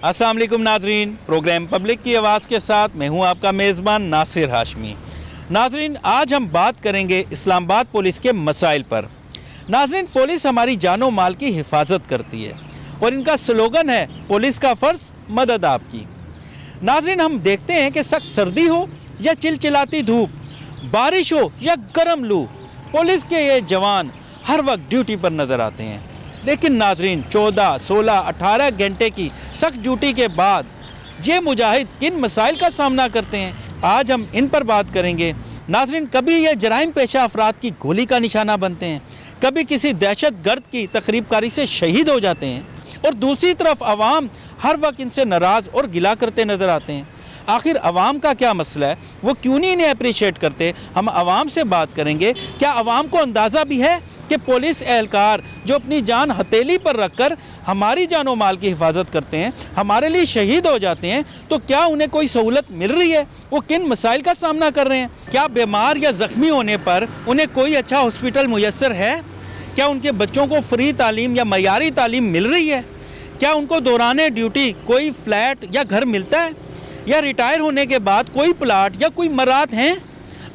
अस्सलाम वालेकुम नाजरीन, प्रोग्राम पब्लिक की आवाज़ के साथ मैं हूं आपका मेज़बान नासिर हाशमी। नाजरीन, आज हम बात करेंगे इस्लामाबाद पुलिस के मसाइल पर। नाजरीन, पुलिस हमारी जानो माल की हिफाजत करती है और इनका स्लोगन है पुलिस का फ़र्ज़ मदद आपकी। नाजरीन, हम देखते हैं कि सख्त सर्दी हो या चिलचिलाती धूप, बारिश हो या गर्म लू, पुलिस के ये जवान हर वक्त ड्यूटी पर नज़र आते हैं। लेकिन नाजरीन, 14, 16, 18 घंटे की सख्त ड्यूटी के बाद ये मुजाहिद किन मसाइल का सामना करते हैं, आज हम इन पर बात करेंगे। नाजरीन, कभी ये जराइम पेशा अफराद की गोली का निशाना बनते हैं, कभी किसी दहशत गर्द की तकरीबकारी से शहीद हो जाते हैं और दूसरी तरफ आवाम हर वक्त इनसे नाराज़ और गिला करते नज़र आते हैं। आखिर आवाम का क्या मसला है, वो क्यों नहीं इन्हें अप्रिशिएट करते? हम आवाम से बात करेंगे। क्या आवाम को अंदाज़ा भी है कि पुलिस एहलकार जो अपनी जान हथेली पर रखकर हमारी जान और माल की हिफाजत करते हैं, हमारे लिए शहीद हो जाते हैं, तो क्या उन्हें कोई सहूलत मिल रही है? वो किन मसाइल का सामना कर रहे हैं? क्या बीमार या ज़ख्मी होने पर उन्हें कोई अच्छा हॉस्पिटल मुयस्सर है? क्या उनके बच्चों को फ्री तालीम या मयारी तालीम मिल रही है? क्या उनको दौरान ड्यूटी कोई फ्लैट या घर मिलता है, या रिटायर होने के बाद कोई प्लाट या कोई मरात हैं?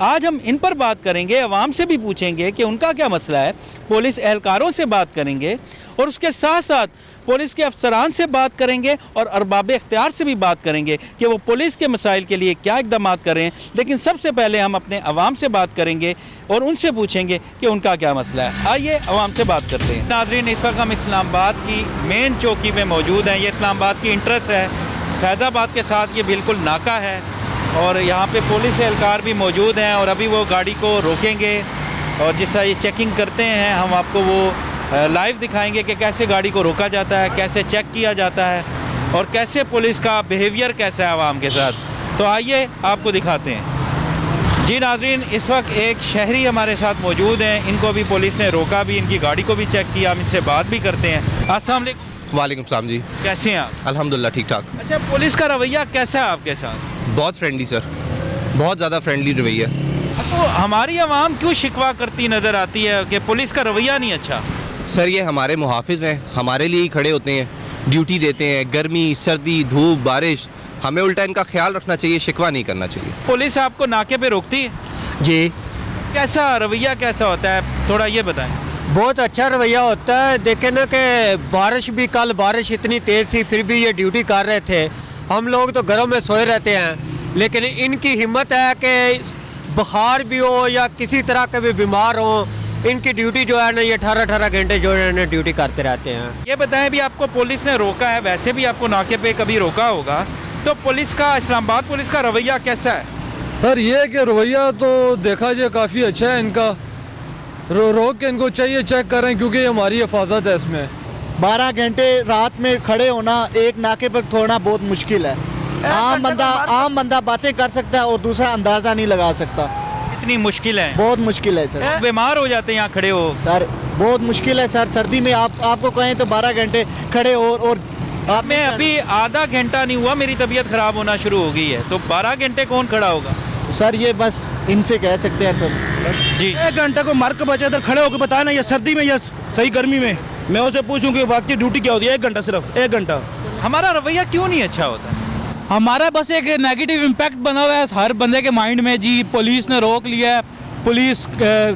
आज हम इन पर बात करेंगे, आवाम से भी पूछेंगे कि उनका क्या मसला है, पुलिस एहलकारों से बात करेंगे और उसके साथ साथ पुलिस के अफसरान से बात करेंगे और अरबाब इख्तियार से भी बात करेंगे कि वो पुलिस के मसाइल के लिए क्या इक़दाम करें। लेकिन सबसे पहले हम अपने आवाम से बात करेंगे और उनसे पूछेंगे कि उनका क्या मसला है। आइए आवाम से बात करते हैं। नाज़रीन, इस वक्त हम इस्लामाबाद की मेन चौकी में मौजूद हैं। ये इस्लामाबाद की इंट्रेंस है, फैज़ाबाद के साथ ये बिल्कुल नाका है और यहाँ पे पुलिस एहलकार भी मौजूद हैं और अभी वो गाड़ी को रोकेंगे और जिस तरह ये चेकिंग करते हैं हम आपको वो लाइव दिखाएंगे कि कैसे गाड़ी को रोका जाता है, कैसे चेक किया जाता है और कैसे पुलिस का बिहेवियर कैसा है आवाम के साथ। तो आइए आपको दिखाते हैं। जी नाज़रीन, इस वक्त एक शहरी हमारे साथ मौजूद हैं, इनको भी पुलिस ने रोका भी, इनकी गाड़ी को भी चेक किया, हम इनसे बात भी करते हैं। अस्सलाम वालेकुम। वालेकुम सलाम जी। कैसे हैं आप? अल्हम्दुलिल्लाह ठीक ठाक। अच्छा, पुलिस का रवैया कैसा है आपके साथ? बहुत फ्रेंडली सर, बहुत ज़्यादा फ्रेंडली रवैया। तो हमारी आवाम क्यों शिकवा करती नज़र आती है कि पुलिस का रवैया नहीं अच्छा? सर ये हमारे मुहाफिज हैं, हमारे लिए ही खड़े होते हैं, ड्यूटी देते हैं, गर्मी सर्दी धूप बारिश, हमें उल्टा इनका ख्याल रखना चाहिए, शिकवा नहीं करना चाहिए। पुलिस आपको नाके पे रोकती है? जी। कैसा रवैया कैसा होता है, थोड़ा ये बताएं। बहुत अच्छा रवैया होता है। देखें ना कि बारिश भी, कल बारिश इतनी तेज़ थी फिर भी ये ड्यूटी कर रहे थे। हम लोग तो घरों में सोए रहते हैं, लेकिन इनकी हिम्मत है कि बुखार भी हो या किसी तरह के भी बीमार हो, इनकी ड्यूटी जो है ना ये 18 घंटे जो है ना ड्यूटी करते रहते हैं। ये बताएं, भी आपको पुलिस ने रोका है, वैसे भी आपको नाके पे कभी रोका होगा, तो पुलिस का, इस्लामाबाद पुलिस का रवैया कैसा है? सर ये कि रवैया तो देखा जाए काफ़ी अच्छा है इनका, रोक के इनको चाहिए चेक करें क्योंकि हमारी हिफाजत है इसमें। 12 घंटे रात में खड़े होना, एक नाके पर छोड़ना बहुत मुश्किल है। आम बंदा बातें कर सकता है और दूसरा अंदाज़ा नहीं लगा सकता। इतनी मुश्किल है? बहुत मुश्किल है सर। बीमार हो जाते हैं यहाँ खड़े हो सर, बहुत मुश्किल है सर। सर्दी में आपको कहें तो 12 घंटे खड़े हो और मैं अभी आधा घंटा नहीं हुआ मेरी तबीयत ख़राब होना शुरू हो गई है, तो 12 घंटे कौन खड़ा होगा? सर ये बस इनसे कह सकते हैं सर बस। जी, 1 घंटे को मार के बचा इधर खड़े होकर बताया ना, ये सर्दी में या सही गर्मी में, मैं उसे पूछूं कि वाकई ड्यूटी क्या होती है? 1 घंटा, सिर्फ 1 घंटा। हमारा रवैया क्यों नहीं अच्छा होता? हमारा बस एक नेगेटिव इम्पैक्ट बना हुआ है हर बंदे के माइंड में। जी पुलिस ने रोक लिया है, पुलिस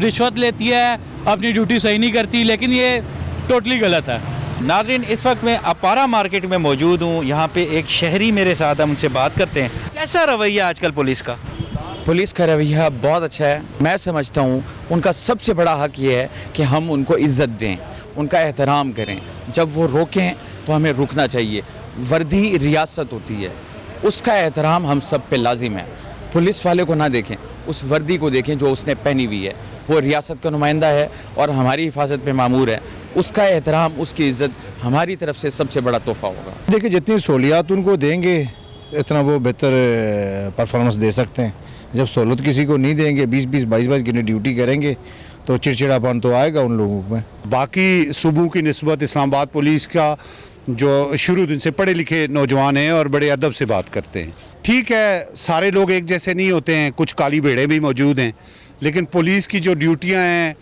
रिश्वत लेती है, अपनी ड्यूटी सही नहीं करती, लेकिन ये टोटली गलत है। नाज़रीन, इस वक्त मैं अपारा मार्केट में मौजूद हूँ, यहाँ पे एक शहरी मेरे साथ, हम उनसे बात करते हैं। कैसा रवैया आजकल पुलिस का? पुलिस का रवैया बहुत अच्छा है। मैं समझता हूँ उनका सबसे बड़ा हक ये है कि हम उनको इज़्ज़त दें, उनका एहतराम करें। जब वो रोकें तो हमें रुकना चाहिए। वर्दी रियासत होती है, उसका एहतराम हम सब पे लाजिम है। पुलिस वाले को ना देखें, उस वर्दी को देखें जो उसने पहनी हुई है। वो रियासत का नुमाइंदा है और हमारी हिफाजत पे मामूर है। उसका एहतराम, उसकी इज़्ज़त हमारी तरफ से सबसे बड़ा तोहफ़ा होगा। देखिए, जितनी सहूलियात उनको देंगे इतना वो बेहतर परफॉर्मेंस दे सकते हैं। जब सहूलत किसी को नहीं देंगे, 20-20, 22-22 घंटे ड्यूटी करेंगे तो चिड़चिड़ापन तो आएगा उन लोगों में। बाकी सूबों की निस्बत इस्लामाबाद पुलिस का जो शुरू दिन से पढ़े लिखे नौजवान हैं और बड़े अदब से बात करते हैं। ठीक है, सारे लोग एक जैसे नहीं होते हैं, कुछ काली भेड़ें भी मौजूद हैं, लेकिन पुलिस की जो ड्यूटियां हैं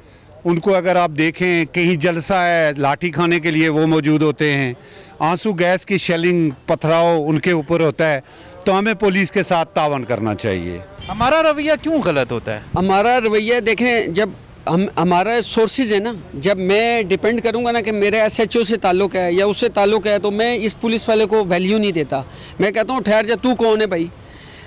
उनको अगर आप देखें, कहीं जलसा है लाठी खाने के लिए वो मौजूद होते हैं, आंसू गैस की शेलिंग पथराव उनके ऊपर होता है, तो हमें पुलिस के साथ तावन करना चाहिए। हमारा रवैया क्यों गलत होता है? हमारा रवैया देखें, जब हमारा सोर्सेज है ना, जब मैं डिपेंड करूंगा ना कि मेरे SHO से ताल्लुक़ है या उससे ताल्लुक़ है, तो मैं इस पुलिस वाले को वैल्यू नहीं देता। मैं कहता हूँ ठहर जा, तू कौन है भाई।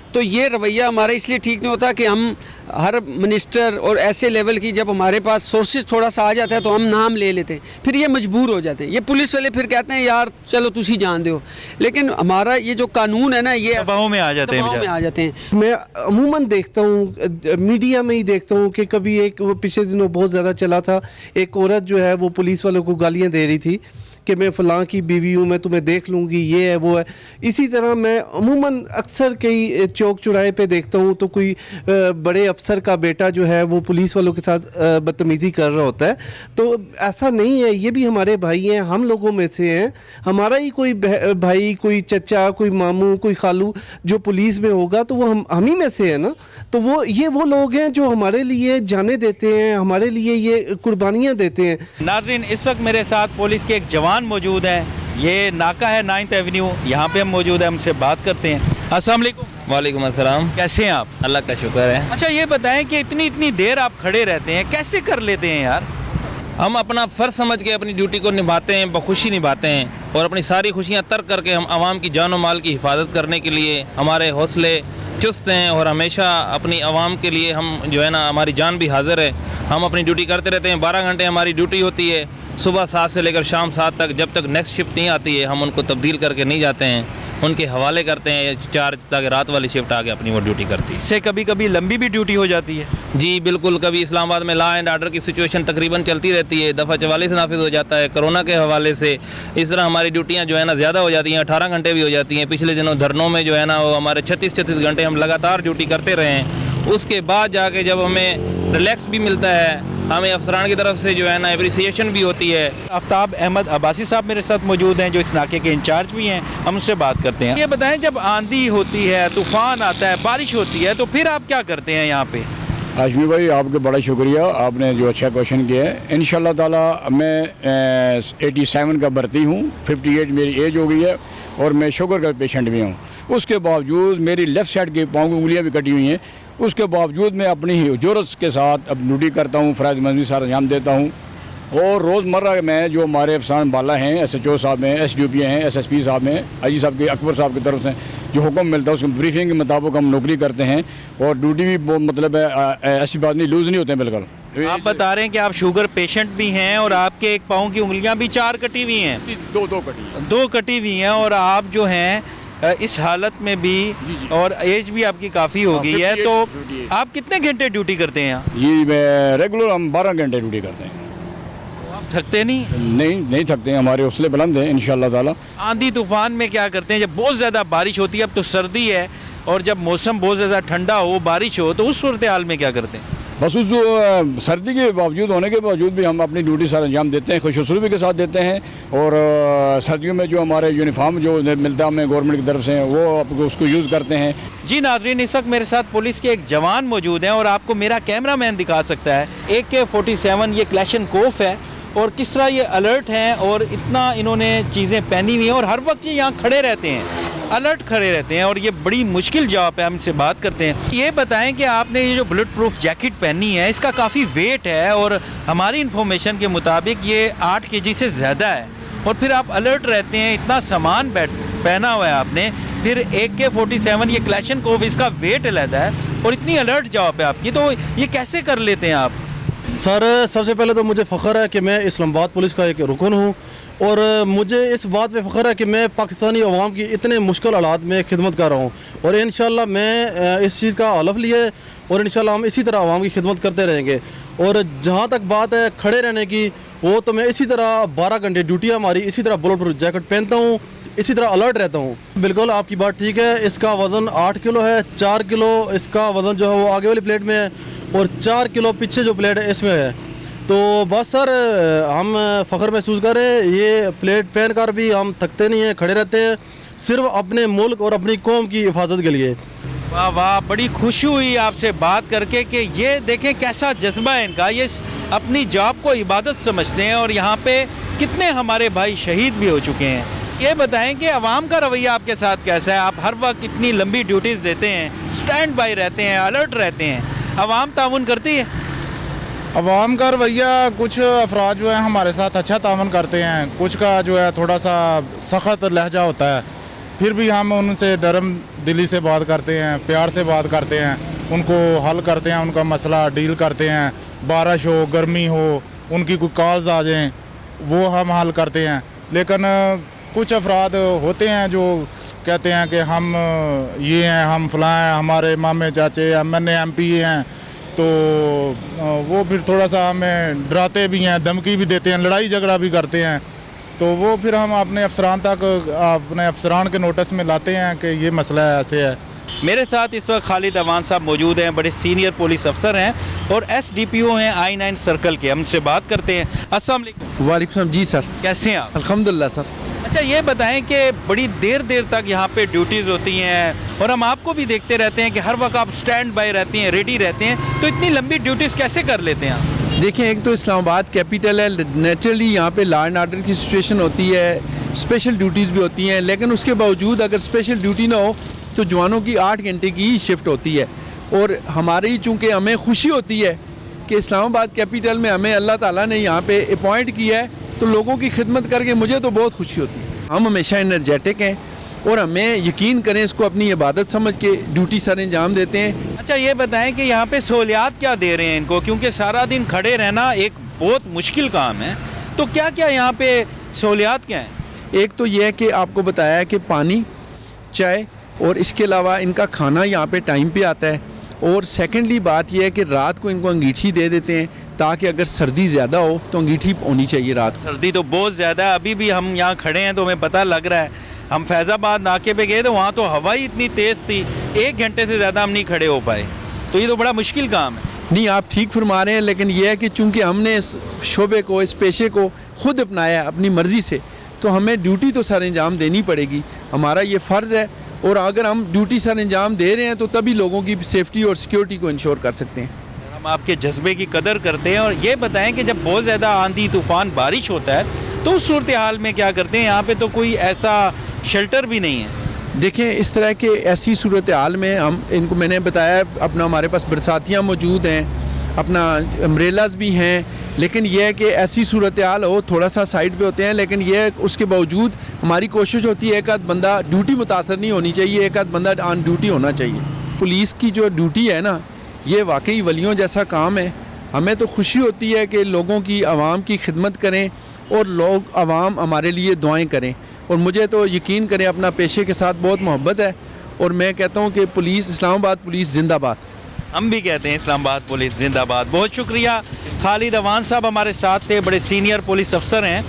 तो ये रवैया हमारा इसलिए ठीक नहीं होता कि हम हर मिनिस्टर और ऐसे लेवल की, जब हमारे पास सोर्सेज थोड़ा सा आ जाता है तो हम नाम ले लेते हैं, फिर ये मजबूर हो जाते हैं। ये पुलिस वाले फिर कहते हैं यार चलो तुसी जान दो, लेकिन हमारा ये जो कानून है ना, ये दबाव में आ जाते हैं। मैं अमूमन देखता हूँ, मीडिया में ही देखता हूँ कि कभी एक वो पिछले दिनों बहुत ज़्यादा चला था, एक औरत जो है वो पुलिस वालों को गालियाँ दे रही थी कि मैं फ़लाँ की बीवी हूँ, मैं तुम्हें देख लूँगी, ये है वो है। इसी तरह मैं अमूमन अक्सर कई चौक चौराहे पे देखता हूँ तो कोई बड़े अफसर का बेटा जो है वो पुलिस वालों के साथ बदतमीज़ी कर रहा होता है। तो ऐसा नहीं है, ये भी हमारे भाई हैं, हम लोगों में से हैं। हमारा ही कोई भाई, कोई चचा, कोई मामू, कोई खालू जो पुलिस में होगा तो वो हम ही में से है ना। तो वो लोग हैं जो हमारे लिए जाने देते हैं, हमारे लिए ये कुर्बानियाँ देते हैं। नाज़रीन, इस वक्त मेरे साथ पुलिस के एक जवान मौजूद हैं। ये नाका है 9th एवेन्यू, यहाँ पे हम मौजूद हैं, हमसे बात करते हैं। अस्सलाम वालेकुम। वालेकुम अस्सलाम। कैसे हैं आप? अल्लाह का शुक्र है। अच्छा, ये बताएं कि इतनी देर आप खड़े रहते हैं, कैसे कर लेते हैं यार? हम अपना फ़र्ज समझ के अपनी ड्यूटी को निभाते हैं, बखुशी निभाते हैं, और अपनी सारी खुशियाँ तर्क करके हम आवाम की जान और माल की हिफाजत करने के लिए हमारे हौसले चुस्त हैं, और हमेशा अपनी आवाम के लिए हम जो है ना, हमारी जान भी हाजिर है। हम अपनी ड्यूटी करते रहते हैं। 12 घंटे हमारी ड्यूटी होती है, सुबह 7 से लेकर शाम 7 तक। जब तक नेक्स्ट शिफ्ट नहीं आती है हम उनको तब्दील करके नहीं जाते हैं, उनके हवाले करते हैं 4 ताकि रात वाली शिफ्ट आके अपनी वो ड्यूटी करती है। इससे कभी कभी लंबी भी ड्यूटी हो जाती है? जी बिल्कुल। कभी इस्लामाबाद में लॉ एंड ऑर्डर की सिचुएशन तकरीबन चलती रहती है, दफ़ा 44 नाफिज हो जाता है कोरोना के हवाले से। इस तरह हमारी ड्यूटियाँ जो है ना ज़्यादा हो जाती हैं, 18 घंटे भी हो जाती हैं। पिछले दिनों धरनों में जो है ना, वो हमारे 36 घंटे हम लगातार ड्यूटी करते रहे हैं। उसके बाद जाके जब हमें रिलैक्स भी मिलता है, हमें अफसरान की तरफ से जो है ना एप्रिसिएशन भी होती है। आफ्ताब अहमद अब्बासी साहब मेरे साथ मौजूद हैं, जो इस नाके के इंचार्ज भी हैं। हम उनसे बात करते हैं। ये बताएं, जब आंधी होती है, तूफ़ान आता है, बारिश होती है, तो फिर आप क्या करते हैं यहाँ पे? हाशमी भाई, आपका बड़ा शुक्रिया, आपने जो अच्छा क्वेश्चन किया है। इंशाल्लाह ताला मैं 87 का भर्ती हूँ, 58 मेरी एज हो गई है, और मैं शुगर का पेशेंट भी हूँ। उसके बावजूद मेरी लेफ़्ट साइड की पाँव की उंगलियाँ भी कटी हुई हैं। उसके बावजूद मैं अपनी ही जोरत के साथ अब ड्यूटी करता हूँ, फ़राइज़ मजमी सारा अंजाम देता हूँ। और रोज़मर्रा में जो हमारे अफसरान बाला हैं, SHO साहब हैं, SDOP हैं, SSP साहब हैं, आई साहब के, अकबर साहब की तरफ से जो हुक्म मिलता है उसके ब्रीफिंग के मुताबिक हम नौकरी करते हैं। और ड्यूटी भी मतलब ऐसी बात नहीं, लूज़ नहीं होते हैं बिल्कुल। आप बता रहे हैं कि आप शुगर पेशेंट भी हैं, और आपके एक पाँव की उंगलियाँ भी 4 कटी हुई हैं। दो कटी हुई हैं, और आप जो हैं इस हालत में भी, और एज भी आपकी काफ़ी हो गई है, तो आप कितने घंटे ड्यूटी करते हैं यहाँ? ये मैं रेगुलर हम 12 घंटे ड्यूटी करते हैं। आप थकते नहीं थकते हैं, हमारे हौसले बुलंद हैं इंशाल्लाह ताला। आंधी तूफान में क्या करते हैं? जब बहुत ज़्यादा बारिश होती है, अब तो सर्दी है, और जब मौसम बहुत ज़्यादा ठंडा हो, बारिश हो, तो उस सूरत हाल में क्या करते हैं? बस उस सर्दी के बावजूद होने के बावजूद भी हम अपनी ड्यूटी सारा अंजाम देते हैं, खुशउसलूबी के साथ देते हैं। और सर्दियों में जो हमारे यूनिफॉर्म जो मिलता है हमें गवर्नमेंट की तरफ से, वो उसको यूज़ करते हैं। जी नाज़रीन, इस वक्त मेरे साथ पुलिस के एक जवान मौजूद हैं, और आपको मेरा कैमरामैन दिखा सकता है। AK-47 ये क्लैशनकोफ है, और किस तरह ये अलर्ट हैं, और इतना इन्होंने चीज़ें पहनी हुई हैं, और हर वक्त ये यहाँ खड़े रहते हैं, अलर्ट खड़े रहते हैं, और ये बड़ी मुश्किल जॉब है। हम इनसे बात करते हैं। ये बताएं कि आपने ये जो बुलेट प्रूफ जैकेट पहनी है, इसका काफ़ी वेट है, और हमारी इन्फॉर्मेशन के मुताबिक ये 8 kg से ज़्यादा है, और फिर आप अलर्ट रहते हैं, इतना सामान पहना हुआ है आपने, फिर AK-47 ये क्लैशनकोफ, इसका वेट अलहदा है, और इतनी अलर्ट जॉब है आपकी, तो ये कैसे कर लेते हैं आप? सर, सबसे पहले तो मुझे फ़ख्र है कि मैं इस्लामाबाद पुलिस का एक रुकन हूँ, और मुझे इस बात पे फ़ख्र है कि मैं पाकिस्तानी अवाम की इतने मुश्किल हालात में खिदमत कर रहा हूँ, और इंशाल्लाह मैं इस चीज़ का हलफ लिए, और इंशाल्लाह हम इसी तरह अवाम की खिदमत करते रहेंगे। और जहाँ तक बात है खड़े रहने की, वो तो मैं इसी तरह 12 घंटे ड्यूटी हमारी, इसी तरह बुलेट प्रूफ जैकेट पहनता हूँ, इसी तरह अलर्ट रहता हूँ। बिल्कुल आपकी बात ठीक है। इसका वज़न 8 किलो है, 4 किलो इसका वज़न जो है वो आगे वाली प्लेट में है, और 4 किलो पीछे जो प्लेट है इसमें है। तो बस सर, हम फ़ख्र महसूस करें, ये प्लेट पहन कर भी हम थकते नहीं हैं, खड़े रहते हैं, सिर्फ अपने मुल्क और अपनी कौम की हिफाजत के लिए। वाह वाह, बड़ी खुशी हुई आपसे बात करके कि ये देखें कैसा जज्बा है इनका, ये अपनी जॉब को इबादत समझते हैं, और यहाँ पे कितने हमारे भाई शहीद भी हो चुके हैं। یہ بتائیں کہ عوام کا رویہ آپ کے ساتھ کیسا ہے؟ آپ ہر وقت اتنی لمبی ڈیوٹیز دیتے ہیں، سٹینڈ بائی رہتے ہیں، الرٹ رہتے ہیں، عوام تعاون کرتی ہے؟ عوام کا رویہ کچھ افراد جو ہیں ہمارے ساتھ اچھا تعاون کرتے ہیں، کچھ کا جو ہے تھوڑا سا سخت لہجہ ہوتا ہے، پھر بھی ہم ان سے نرم دلی سے بات کرتے ہیں، پیار سے بات کرتے ہیں، ان کو حل کرتے ہیں، ان کا مسئلہ ڈیل کرتے ہیں، بارش ہو گرمی ہو ان کی کوئی کالز آ جائیں وہ ہم حل کرتے ہیں. لیکن کچھ افراد ہوتے ہیں جو کہتے ہیں کہ ہم یہ ہیں، ہم فلاں ہیں، ہمارے مامے چاچے MP ہیں، تو وہ پھر تھوڑا سا ہمیں ڈراتے بھی ہیں، دھمکی بھی دیتے ہیں، لڑائی جھگڑا بھی کرتے ہیں. تو وہ پھر ہم اپنے افسران کے نوٹس میں لاتے ہیں کہ یہ مسئلہ ایسے ہے. میرے ساتھ اس وقت خالد اوان صاحب موجود ہیں، بڑے سینئر پولیس افسر ہیں اور SDPO ہیں I9 سرکل کے. ہم سے بات کرتے ہیں. السلام علیکم. وعلیکم السلام. جی سر. کیسے ہیں آپ؟ الحمدللہ سر. اچھا یہ بتائیں کہ بڑی دیر تک یہاں پہ ڈیوٹیز ہوتی ہیں اور ہم آپ کو بھی دیکھتے رہتے ہیں کہ ہر وقت آپ سٹینڈ بائی رہتے ہیں، ریڈی رہتے ہیں، تو اتنی لمبی ڈیوٹیز کیسے کر لیتے ہیں آپ؟ دیکھیں ایک تو اسلام آباد کیپیٹل ہے، نیچرلی یہاں پہ لا اینڈ آرڈر کی سچویشن ہوتی ہے، اسپیشل ڈیوٹیز بھی ہوتی ہیں، لیکن اس کے باوجود اگر اسپیشل ڈیوٹی نہ ہو تو جوانوں کی 8 گھنٹے کی ہی شفٹ ہوتی ہے. اور ہماری چونکہ ہمیں خوشی ہوتی ہے کہ اسلام آباد کیپیٹل میں ہمیں اللہ تعالیٰ نے یہاں پہ اپوائنٹ کیا ہے، تو لوگوں کی خدمت کر کے مجھے تو بہت خوشی ہوتی ہے. ہم ہمیشہ انرجیٹک ہیں اور ہمیں یقین کریں اس کو اپنی عبادت سمجھ کے ڈیوٹی سر انجام دیتے ہیں. اچھا یہ بتائیں کہ یہاں پہ سہولیات کیا دے رہے ہیں ان کو، کیونکہ سارا دن کھڑے رہنا ایک بہت مشکل کام ہے، تو کیا کیا یہاں پہ سہولیات کیا ہیں؟ ایک تو یہ ہے کہ آپ کو بتایا ہے کہ پانی، چائے اور اس کے علاوہ ان کا کھانا یہاں پہ ٹائم پہ آتا ہے. اور سیکنڈلی بات یہ ہے کہ رات کو ان کو انگیٹھی دے دیتے ہیں تاکہ اگر سردی زیادہ ہو تو انگیٹھی ہونی چاہیے رات. سردی تو بہت زیادہ ہے، ابھی بھی ہم یہاں کھڑے ہیں تو ہمیں پتہ لگ رہا ہے. ہم فیض آباد ناکے پہ گئے تو وہاں تو ہوا ہی اتنی تیز تھی، 1 گھنٹے سے زیادہ ہم نہیں کھڑے ہو پائے. تو یہ تو بڑا مشکل کام ہے. نہیں آپ ٹھیک فرما رہے ہیں، لیکن یہ ہے کہ چونکہ ہم نے اس شعبے کو، اس پیشے کو خود اپنایا ہے اپنی مرضی سے، تو ہمیں ڈیوٹی تو سر انجام دینی پڑے گی، ہمارا یہ فرض ہے. اور اگر ہم ڈیوٹی سر انجام دے رہے ہیں تو تبھی لوگوں کی سیفٹی اور سیکیورٹی کو انشور کر سکتے ہیں. ہم آپ کے جذبے کی قدر کرتے ہیں. اور یہ بتائیں کہ جب بہت زیادہ آندھی طوفان بارش ہوتا ہے تو اس صورتحال میں کیا کرتے ہیں؟ یہاں پہ تو کوئی ایسا شیلٹر بھی نہیں ہے. دیکھیں اس طرح کے ایسی صورتحال میں ہم ان کو، میں نے بتایا اپنا ہمارے پاس برساتیاں موجود ہیں، اپنا امبریلاز بھی ہیں، لیکن یہ ہے کہ ایسی صورتحال ہو تھوڑا سا سائڈ پہ ہوتے ہیں، لیکن یہ اس کے باوجود ہماری کوشش ہوتی ہے ایک آدھ بندہ ڈیوٹی متاثر نہیں ہونی چاہیے، ایک آدھ بندہ آن ڈیوٹی ہونا چاہیے. پولیس کی جو ڈیوٹی ہے نا، یہ واقعی ولیوں جیسا کام ہے. ہمیں تو خوشی ہوتی ہے کہ لوگوں کی، عوام کی خدمت کریں اور لوگ عوام ہمارے لیے دعائیں کریں. اور مجھے تو یقین کریں اپنا پیشے کے ساتھ بہت محبت ہے اور میں کہتا ہوں کہ پولیس، اسلام آباد پولیس زندہ باد. ہم بھی کہتے ہیں اسلام آباد پولیس زندہ باد. بہت شکریہ. خالد اوان صاحب ہمارے ساتھ تھے، بڑے سینئر پولیس افسر ہیں.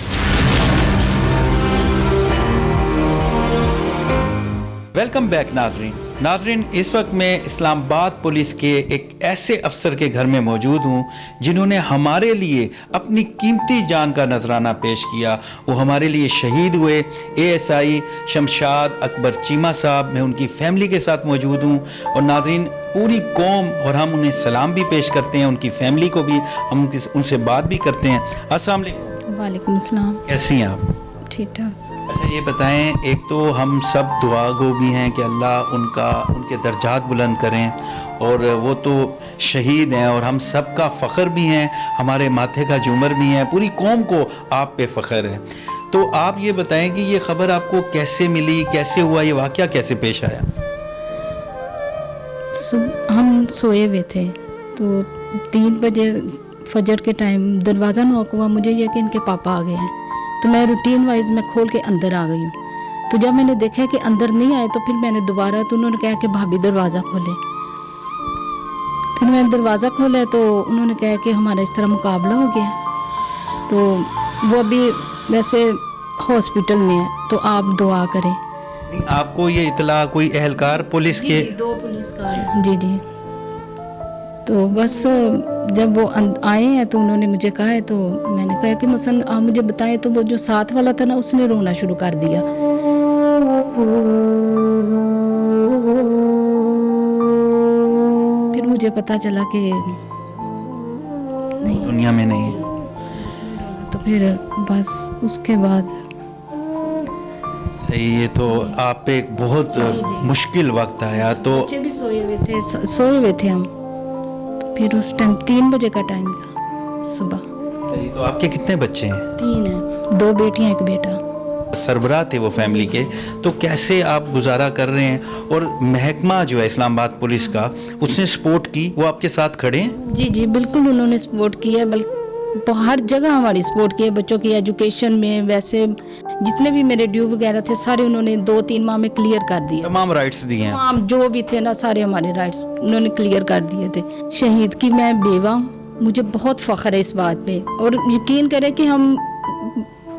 ویلکم بیک ناظرین، اس وقت میں اسلام آباد پولیس کے ایک ایسے افسر کے گھر میں موجود ہوں جنہوں نے ہمارے لیے اپنی قیمتی جان کا نذرانہ پیش کیا. وہ ہمارے لیے شہید ہوئے ASI شمشاد اکبر چیمہ صاحب. میں ان کی فیملی کے ساتھ موجود ہوں اور ناظرین پوری قوم، اور ہم انہیں سلام بھی پیش کرتے ہیں، ان کی فیملی کو بھی ہم ان سے بات بھی کرتے ہیں. السلام علیکم. وعلیکم السلام. کیسی ہیں آپ؟ ٹھیک ٹھاک. اچھا یہ بتائیں، ایک تو ہم سب دعا گو بھی ہیں کہ اللہ ان کے درجات بلند کریں، اور وہ تو شہید ہیں اور ہم سب کا فخر بھی ہیں، ہمارے ماتھے کا جومر بھی ہیں، پوری قوم کو آپ پہ فخر ہے. تو آپ یہ بتائیں کہ یہ خبر آپ کو کیسے ملی، کیسے ہوا، یہ واقعہ کیسے پیش آیا؟ ہم سوئے ہوئے تھے تو 3 بجے فجر کے ٹائم دروازہ نوک ہوا. مجھے یہ کہ ان کے پاپا آ گئے ہیں، تو میں روٹین وائز میں کھول کے اندر آ گئی ہوں. تو جب میں نے دیکھا کہ اندر نہیں آئے تو پھر میں نے دوبارہ، تو انہوں نے کہا کہ بھابھی دروازہ کھولے. پھر میں دروازہ کھولا تو انہوں نے کہا کہ ہمارا اس طرح مقابلہ ہو گیا. تو وہ ابھی ویسے ہاسپٹل میں ہے، تو آپ دعا کریں. آپ کو یہ اطلاع کوئی اہلکار پولیس کے؟ 2 پولیس کار. جی. تو بس جب وہ آئے ہیں تو انہوں نے مجھے کہا ہے، تو میں نے کہا کہ مثلا آپ مجھے بتائیں. تو وہ جو ساتھ والا تھا نا، اس نے رونا شروع کر دیا. پھر مجھے پتا چلا کہ نہیں، دنیا میں نہیں ہے. تو پھر بس اس کے بعد یہ تو آپ پہ ایک بہت مشکل وقت آیا تو بچے بھی سوئے ہوئے تھے ہم. تو پھر اس ٹائم 3 بجے کا ٹائم تھا صبح. تو آپ کے کتنے بچے ہیں؟ 3 ہیں, 2 بیٹیاں 1 بیٹا. سربراہ تھے وہ فیملی کے, تو کیسے آپ گزارا کر رہے ہیں؟ اور محکمہ جو ہے اسلام آباد پولیس کا, اس نے سپورٹ کی, وہ آپ کے ساتھ کھڑے ہیں؟ جی بالکل انہوں نے سپورٹ کیا, بلکہ ہر جگہ ہماری سپورٹ کی ہے. بچوں کی ایجوکیشن میں, ویسے جتنے بھی میرے ڈیو وغیرہ تھے سارے انہوں نے 2-3 ماہ میں کلیئر کر دیے. تمام رائٹس دیے ہیں, تمام جو بھی تھے نا, سارے ہمارے رائٹس انہوں نے کلیئر کر دیے تھے. شہید کی میں بیوہ ہوں, مجھے بہت فخر ہے اس بات پہ. اور یقین کریں کہ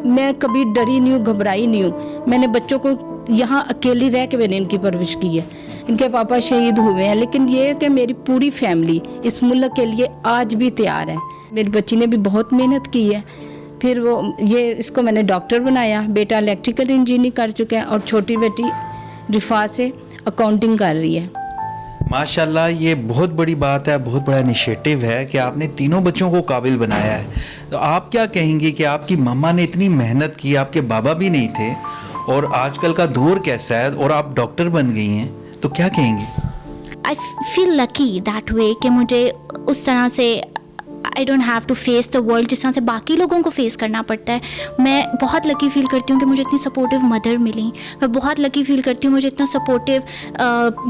میں کبھی ڈری نہیں ہوں, گھبرائی نہیں ہوں. میں نے بچوں کو یہاں اکیلی رہ کے میں نے ان کی پرورش کی ہے. ان کے پاپا شہید ہوئے ہیں, لیکن یہ ہے کہ میری پوری فیملی اس ملک کے لیے آج بھی تیار ہے. میری بچی نے بھی بہت محنت کی ہے. پھر اس کو میں نے ڈاکٹر بنایا. بیٹا الیکٹریکل انجینئرنگ کر چکا ہے, اور چھوٹی بیٹی رفا سے اکاؤنٹنگ کر رہی ہے. ماشاءاللہ, یہ بہت بڑی بات ہے, بہت بڑا انیشیٹو ہے کہ آپ نے تینوں بچوں کو قابل بنایا ہے. تو آپ کیا کہیں گے کہ آپ کی ماما نے اتنی محنت کی, آپ کے بابا بھی نہیں تھے, اور آج کل کا دور کیسا ہے, اور آپ ڈاکٹر بن گئی ہیں, تو کیا کہیں گے؟ I feel lucky that way کہ مجھے اس طرح سے I don't have to face the world جس طرح سے باقی لوگوں کو فیس کرنا پڑتا ہے. میں بہت لکی فیل کرتی ہوں کہ مجھے اتنی سپورٹیو مدر ملی. میں بہت لکی فیل کرتی ہوں مجھے اتنا سپورٹیو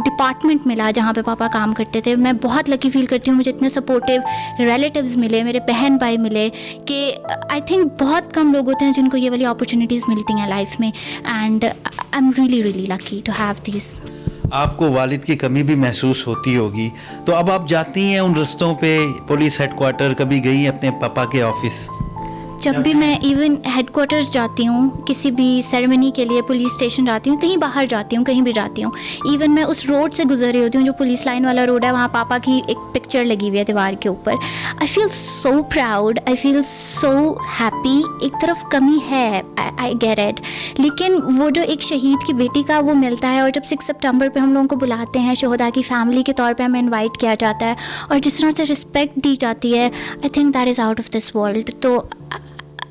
ڈپارٹمنٹ ملا جہاں پہ پاپا کام کرتے تھے. میں بہت لکی فیل کرتی ہوں مجھے اتنے سپورٹیو ریلیٹیوز ملے, میرے بہن بھائی ملے, کہ آئی تھنک بہت کم لوگ ہوتے ہیں جن کو یہ والی اپرچونیٹیز ملتی ہیں لائف میں. And I am really lucky to have these. آپ کو والد کی کمی بھی محسوس ہوتی ہوگی, تو اب آپ جاتی ہیں ان رستوں پہ, پولیس ہیڈ کوارٹر کبھی گئی ہیں اپنے پاپا کے آفس؟ جب بھی میں ایون ہیڈ کوارٹرز جاتی ہوں, کسی بھی سیریمنی کے لیے پولیس اسٹیشن جاتی ہوں, کہیں باہر جاتی ہوں, کہیں بھی جاتی ہوں, ایون میں اس روڈ سے گزر رہی ہوتی ہوں جو پولیس لائن والا روڈ ہے, وہاں پاپا کی ایک پکچر لگی ہوئی ہے دیوار کے اوپر. آئی فیل سو پراؤڈ, آئی فیل سو ہیپی. ایک طرف کمی ہے, آئی گیٹ اٹ, لیکن وہ جو ایک شہید کی بیٹی کا وہ ملتا ہے, اور جب 6 سپٹمبر پہ ہم لوگوں کو بلاتے ہیں, شہدا کی فیملی کے طور پہ ہمیں انوائٹ کیا جاتا ہے, اور جس طرح سے رسپیکٹ دی جاتی ہے, I think that is out of this world. تو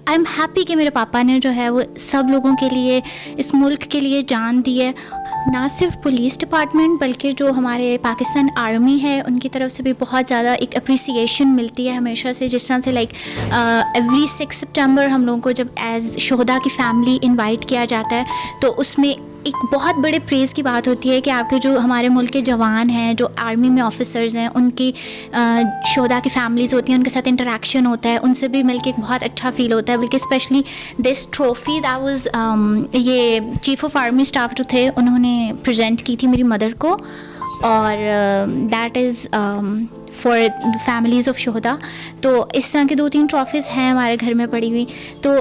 آئی ایم ہیپی کہ میرے پاپا نے جو ہے وہ سب لوگوں کے لیے, اس ملک کے لیے جان دی ہے. نہ صرف پولیس ڈپارٹمنٹ بلکہ جو ہمارے پاکستان آرمی ہے ان کی طرف سے بھی بہت زیادہ ایک اپریسیشن ملتی ہے ہمیشہ سے. جس طرح سے لائک ایوری 6 سپٹمبر ہم لوگوں کو جب ایز شہدا کی فیملی انوائٹ کیا جاتا ہے, تو اس میں ایک بہت بڑے پریز کی بات ہوتی ہے کہ آپ کے جو ہمارے ملک کے جوان ہیں, جو آرمی میں آفیسرز ہیں, ان کی شہدا کی فیملیز ہوتی ہیں, ان کے ساتھ انٹریکشن ہوتا ہے, ان سے بھی مل کے ایک بہت اچھا فیل ہوتا ہے. بلکہ specially this trophy that was یہ چیف آف آرمی اسٹاف جو تھے انہوں نے پریزنٹ کی تھی میری مدر کو, اور that is for families of شہدا. تو اس طرح کی 2-3 ٹرافیز ہیں ہمارے گھر میں پڑی ہوئی. تو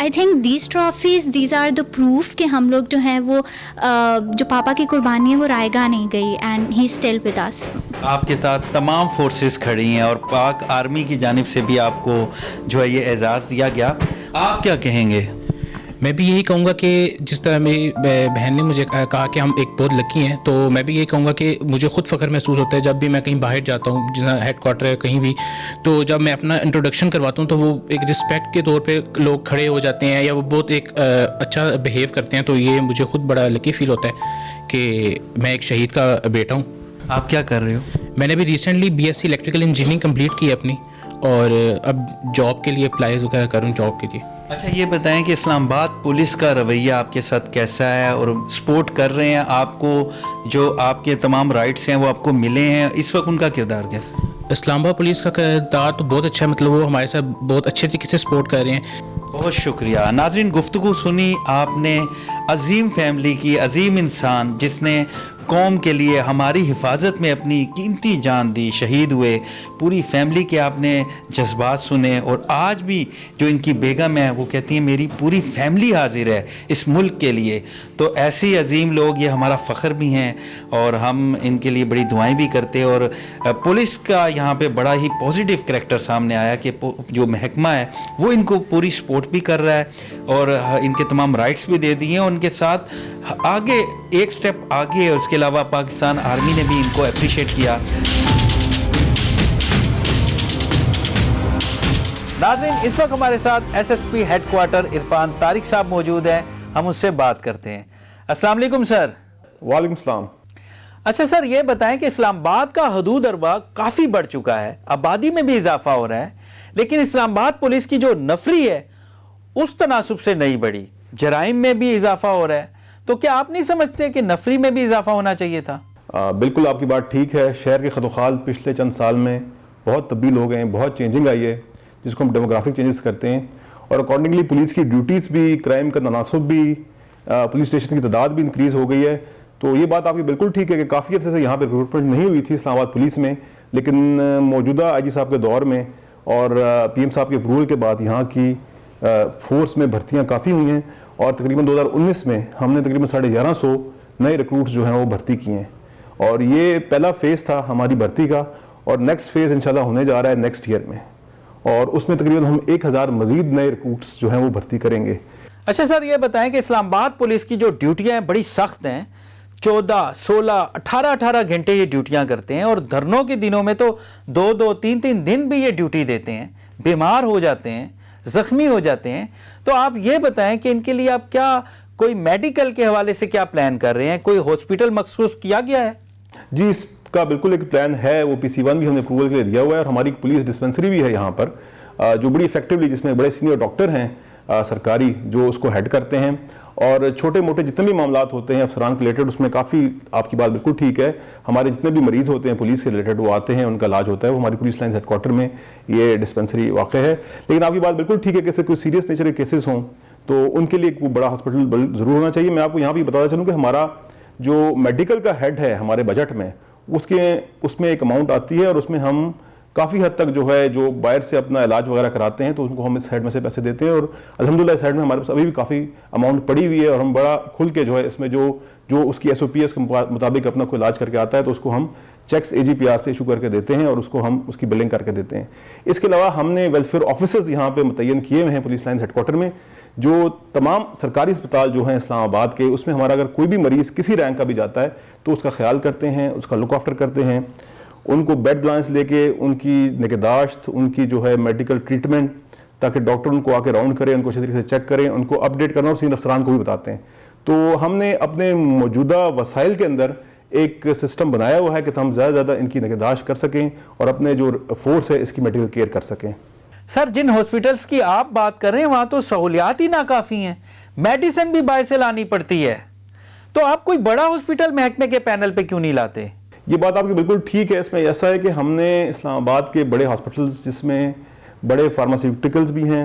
I think these trophies, these are the proof کہ ہم لوگ جو ہیں وہ جو پاپا کی قربانی ہے وہ رائے گاہ نہیں گئی, and he still with us. آپ کے ساتھ تمام فورسز کھڑی ہیں, اور پاک آرمی کی جانب سے بھی آپ کو جو ہے یہ اعزاز دیا گیا. آپ کیا کہیں گے؟ میں بھی یہی کہوں گا کہ جس طرح میری بہن نے مجھے کہا کہ ہم ایک بہت لکی ہیں, تو میں بھی یہی کہوں گا کہ مجھے خود فخر محسوس ہوتا ہے جب بھی میں کہیں باہر جاتا ہوں, جس طرح ہیڈ کوارٹر ہے کہیں بھی, تو جب میں اپنا انٹروڈکشن کرواتا ہوں تو وہ ایک رسپیکٹ کے طور پہ لوگ کھڑے ہو جاتے ہیں, یا وہ بہت ایک اچھا بیہیو کرتے ہیں. تو یہ مجھے خود بڑا لکی فیل ہوتا ہے کہ میں ایک شہید کا بیٹا ہوں. آپ کیا کر رہے ہو؟ میں نے ابھی recently BSc electrical engineering complete کی ہے اپنی, اور اب جاب کے لیے اپلائیز وغیرہ کروں جاب کے لیے. اچھا, یہ بتائیں کہ اسلام آباد پولیس کا رویہ آپ کے ساتھ کیسا ہے, اور سپورٹ کر رہے ہیں آپ کو, جو آپ کے تمام رائٹس ہیں وہ آپ کو ملے ہیں, اس وقت ان کا کردار کیسا ہے؟ اسلام آباد پولیس کا کردار تو بہت اچھا ہے, مطلب وہ ہمارے ساتھ بہت اچھے طریقے سے سپورٹ کر رہے ہیں. بہت شکریہ. ناظرین, گفتگو سنی آپ نے عظیم فیملی کی, عظیم انسان جس نے قوم کے لیے ہماری حفاظت میں اپنی قیمتی جان دی, شہید ہوئے. پوری فیملی کے آپ نے جذبات سنے, اور آج بھی جو ان کی بیگم ہے وہ کہتی ہیں میری پوری فیملی حاضر ہے اس ملک کے لیے. تو ایسی عظیم لوگ یہ ہمارا فخر بھی ہیں, اور ہم ان کے لیے بڑی دعائیں بھی کرتے ہیں. اور پولیس کا یہاں پہ بڑا ہی پازیٹیو کریکٹر سامنے آیا کہ جو محکمہ ہے وہ ان کو پوری سپورٹ بھی کر رہا ہے, اور ان کے تمام رائٹس بھی دے دیے ہیں. ان کے ساتھ آگے ایک سٹیپ آگے, اور اس کے علاوہ پاکستان آرمی نے بھی ان کو اپریشیٹ کیا. ناظرین, اس وقت ہمارے ساتھ SSP head quarter Irfan Tariq صاحب موجود ہیں. हम उससे बात करते हैं। अस्सलाम वालेकुम सर। वालेकुम सलाम। अच्छा सर, ये बताएं कि इस्लामाबाद का हदूद अरबा काफ़ी बढ़ चुका है, आबादी में भी इजाफा हो रहा है, लेकिन इस्लामाबाद पुलिस की जो नफरी है उस तनासुब से नहीं बढ़ी, जराइम में भी इजाफा हो रहा है। तो क्या आप नहीं समझते कि नफरी में भी इजाफा होना चाहिए था? बिल्कुल आपकी बात ठीक है। शहर के खतोखाल पिछले चंद साल में बहुत तब्दील हो गए हैं, बहुत चेंजिंग आई है, जिसको हम डेमोग्राफिक चेंजेस करते हैं, और अकॉर्डिंगली पुलिस की ड्यूटीज़ भी, क्राइम का तनासुब भी, पुलिस स्टेशन की तादाद भी इंक्रीज़ हो गई है। तो ये बात आपकी बिल्कुल ठीक है कि काफ़ी अर्से से यहाँ पर रिक्रूटमेंट नहीं हुई थी इस्लामाबाद पुलिस में, लेकिन मौजूदा आईजी साहब के दौर में और पीएम साहब के अप्रूवल के बाद यहाँ की फोर्स में भर्तियाँ काफ़ी हुई हैं, और तकरीबन 2019 में हमने तकरीबन 1150 नए रिक्रूट्स जो हैं वो भर्ती किए हैं, और ये पहला फेज़ था हमारी भर्ती का, और नेक्स्ट फेज़ इंशाल्लाह होने जा रहा है नेक्स्ट ईयर में, और उसमें तकरीबन हम 1000 मजीद नए रिक्रूट्स जो हैं वो भर्ती करेंगे। अच्छा सर, ये बताएं कि इस्लामाबाद पुलिस की जो ड्यूटियाँ हैं बड़ी सख्त हैं, 14, 16, 18 घंटे ये ड्यूटियाँ करते हैं, और धरनों के दिनों में तो 2-2, 3-3 दिन भी ये ड्यूटी देते हैं, बीमार हो जाते हैं, ज़ख्मी हो जाते हैं। तो आप ये बताएं कि इनके लिए आप क्या कोई मेडिकल के हवाले से क्या प्लान कर रहे हैं, कोई हॉस्पिटल मखसूस किया गया है? जी, इसका बिल्कुल एक प्लान है, वो PC1 भी हमने अप्रूवल के लिए दिया हुआ है, और हमारी पुलिस डिस्पेंसरी भी है यहाँ पर जो बड़ी इफेक्टिवली, जिसमें बड़े सीनियर डॉक्टर हैं सरकारी जो उसको हेड करते हैं, और छोटे मोटे जितने भी मामलात होते हैं अफसरान के रिलेटेड, उसमें काफ़ी आपकी बात बिल्कुल ठीक है, हमारे जितने भी मरीज़ होते हैं पुलिस से रिलेटेड वो आते हैं, उनका इलाज होता है, वो हमारी पुलिस लाइन हेडक्वार्टर में ये डिस्पेंसरी वाक़ है। लेकिन आपकी बात बिल्कुल ठीक है कि कोई सीरियस नेचर के केसेस हों तो उनके लिए कोई बड़ा हॉस्पिटल ज़रूर होना चाहिए। मैं आपको यहाँ भी बताना चलूँ कि हमारा जो मेडिकल का हेड है हमारे बजट में, उसमें एक अमाउंट आती है, और उसमें हम काफ़ी हद तक जो है जो बाहर से अपना इलाज वगैरह कराते हैं तो उनको हम इस साइड में से पैसे देते हैं, और अल्हम्दुलिल्लाह इस साइड में हमारे पास अभी भी काफ़ी अमाउंट पड़ी हुई है, और हम बड़ा खुल के जो है इसमें जो उसकी SOP है उसके मुताबिक अपना कोई इलाज करके आता है तो उसको हम चेक्स AGPR से इशू करके देते हैं, और उसको हम उसकी बिलिंग करके देते हैं। इसके अलावा हमने वेलफेयर ऑफिसर्स यहाँ पे मुतय्यन किए हुए हैं पुलिस लाइन हेडक्वार्टर में, जो तमाम सरकारी अस्पताल जो हैं इस्लामाबाद के, उसमें हमारा अगर कोई भी मरीज़ किसी रैंक का भी जाता है तो उसका ख्याल करते हैं, उसका लुक आफ्टर करते हैं, उनको बेड ग्लांस लेके उनकी निगहदाश्त, उनकी जो है मेडिकल ट्रीटमेंट, ताकि डॉक्टर उनको आके राउंड करें, उनको अच्छी तरीके से चेक करें, उनको अपडेट करना, और सीनियर अफसरान को भी बताते हैं। तो हमने अपने मौजूदा वसाइल के अंदर एक सिस्टम बनाया हुआ है कि हम ज़्यादा से ज़्यादा इनकी निगहदाश्त कर सकें और अपने जो फोर्स है इसकी मेडिकल केयर कर सकें। सर, जिन हॉस्पिटल्स की आप बात कर रहे हैं वहाँ तो सहूलियात ही नाकाफ़ी हैं, मेडिसिन भी बाहर से लानी पड़ती है, तो आप कोई बड़ा हॉस्पिटल महकमे के पैनल पे क्यों नहीं लाते? ये बात आपकी बिल्कुल ठीक है। इसमें ऐसा है कि हमने इस्लामाबाद के बड़े हॉस्पिटल्स, जिसमें बड़े फार्मास्यूटिकल्स भी हैं,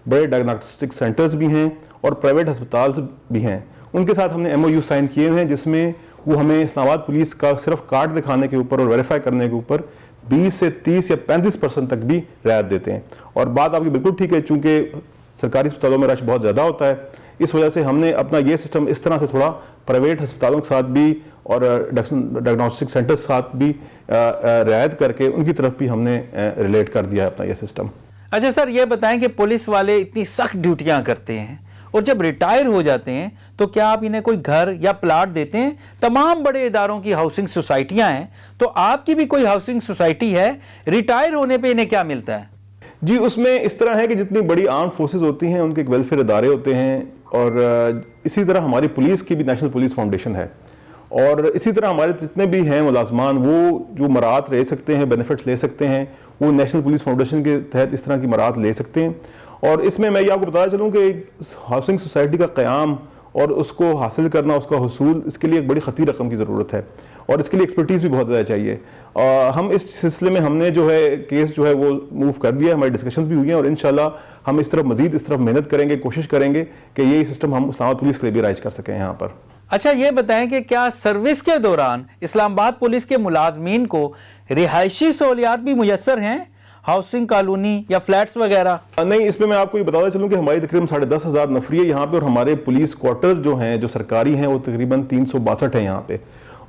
बड़े डायग्नोस्टिक सेंटर्स भी हैं, और प्राइवेट अस्पताल भी हैं, उनके साथ हमने MOU साइन किए हुए हैं, जिसमें वो हमें इस्लामाबाद पुलिस का सिर्फ कार्ड दिखाने के ऊपर और वेरीफाई करने के ऊपर 20 से 30 या 35% तक भी रियायत देते हैं। और बात आपकी बिल्कुल ठीक है, चूँकि सरकारी अस्पतालों में रश बहुत ज़्यादा होता है, इस वजह से हमने अपना ये सिस्टम इस तरह से थोड़ा प्राइवेट अस्पतालों के साथ भी और डायग्नोस्टिक सेंटर्स के साथ भी रियायत करके उनकी तरफ भी हमने रिलेट कर दिया है अपना ये सिस्टम। अच्छा सर, ये बताएं कि पुलिस वाले इतनी सख्त ड्यूटियां करते हैं और जब रिटायर हो जाते हैं तो क्या आप इन्हें कोई घर या प्लाट देते हैं? तमाम बड़े इदारों की हाउसिंग सोसाइटियां हैं, तो आपकी भी कोई हाउसिंग सोसाइटी है, रिटायर होने पे इन्हें क्या मिलता है? जी, उसमें इस तरह है कि जितनी बड़ी आर्म फोर्सेस होती हैं उनके एक वेलफेयर इदारे होते हैं, और इसी तरह हमारी पुलिस की भी नेशनल पुलिस फाउंडेशन है, और इसी तरह हमारे जितने भी हैं मुलाजमान वो जो मराहत ले सकते हैं, बेनिफिट्स ले सकते हैं, वो नेशनल पुलिस फाउंडेशन के तहत इस तरह की मराहत ले सकते हैं। और इसमें मैं ये आपको बताना चलूँ कि हाउसिंग सोसाइटी का क़याम और उसको हासिल करना, उसका हुसूल, इसके लिए एक बड़ी ख़तीर रकम की ज़रूरत है, और इसके लिए एक्सपर्टीज़ भी बहुत ज़्यादा चाहिए। हम इस सिलसिले में हमने जो है केस जो है वो मूव कर दिया, हमारी डिस्कशंस भी हुई हैं, और इंशाल्लाह हम इस तरफ मज़ीद इस तरफ मेहनत करेंगे, कोशिश करेंगे कि ये सिस्टम हम इस्लामाबाद पुलिस के लिए भी राइज कर सकें यहाँ पर। अच्छा, ये बताएं कि क्या सर्विस के दौरान इस्लामाबाद पुलिस के मुलाजमीन को रिहायशी सहूलियात भी मुयस्सर हैं, हाउसिंग कॉलोनी या फ्लैट्स वगैरह? नहीं, इसमें मैं आपको ये बताना चलूँ कि हमारी तकरीबन 10,500 नफरी है यहाँ पे, और हमारे पुलिस क्वार्टर जो हैं जो सरकारी हैं वो तकरीबन 362 हैं यहाँ पे,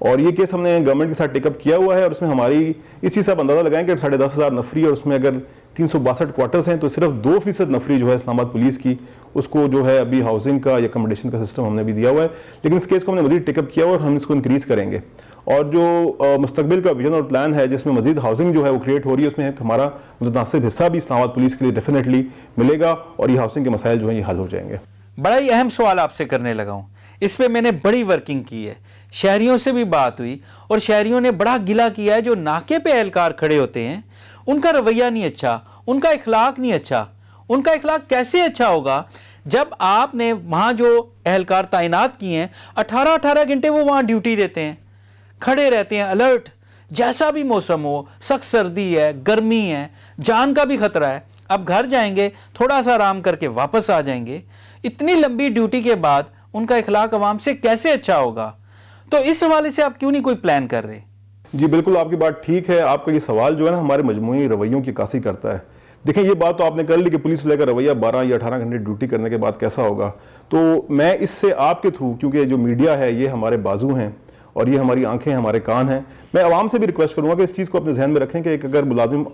और ये केस हमने गवर्नमेंट के साथ टेकअप किया हुआ है, और उसमें हमारी इस चीज़ से आप अंदाज़ा लगाएं कि 10,500 नफरी, और उसमें अगर 362 क्वार्टर्स हैं तो सिर्फ 2% नफरी जो है इस्लामाबाद पुलिस की, उसको जो है अभी हाउसिंग का या अकोमोडेशन का सिस्टम हमने भी दिया हुआ है, लेकिन इस केस को हमने मज़ीद टेकअप किया हुआ और हम इसको इंक्रीज़ करेंगे। और जो मुस्तकबिल का विजन और प्लान है जिसमें मज़ीद हाउसिंग जो है वो क्रिएट हो रही है, उसमें हमारा मुतनासिब हिस्सा भी इस्लामाबाद पुलिस के लिए डेफिनेटली मिलेगा, और ये हाउसिंग के मसाइल जो हैं ये हल हो जाएंगे। बड़ा ही अहम सवाल आपसे करने लगा हूँ, इस पे मैंने बड़ी वर्किंग की है, शहरियों से भी बात हुई और शहरियों ने बड़ा गिला किया है। जो नाके पे एहलकार खड़े होते हैं उनका रवैया नहीं अच्छा, उनका इखलाक नहीं अच्छा। उनका इखलाक कैसे अच्छा होगा जब आपने वहाँ जो एहलकार तैनात किए हैं 18-18 घंटे वो वहाँ ड्यूटी देते हैं, खड़े रहते हैं अलर्ट, जैसा भी मौसम हो, सख्त सर्दी है, गर्मी है, जान का भी खतरा है। अब घर जाएंगे, थोड़ा सा आराम करके वापस आ जाएंगे। इतनी लंबी ड्यूटी के बाद उनका इखलाक अवाम से कैसे अच्छा होगा? तो इस हवाले से आप क्यों नहीं कोई प्लान कर रहे? जी बिल्कुल, आपकी बात ठीक है। आपका ये सवाल जो है ना हमारे मजमूई रवैयों की कासी करता है। देखिए, ये बात तो आपने कर ली कि पुलिस वाले का रवैया 12 या 18 घंटे ड्यूटी करने के बाद कैसा होगा। तो मैं इससे आपके थ्रू, क्योंकि जो मीडिया है ये हमारे बाजू हैं और ये हमारी आंखें, हमारे कान हैं, मैं आवाम से भी रिक्वेस्ट करूंगा कि इस चीज़ को अपने जहन में रखें कि अगर मुलाजिम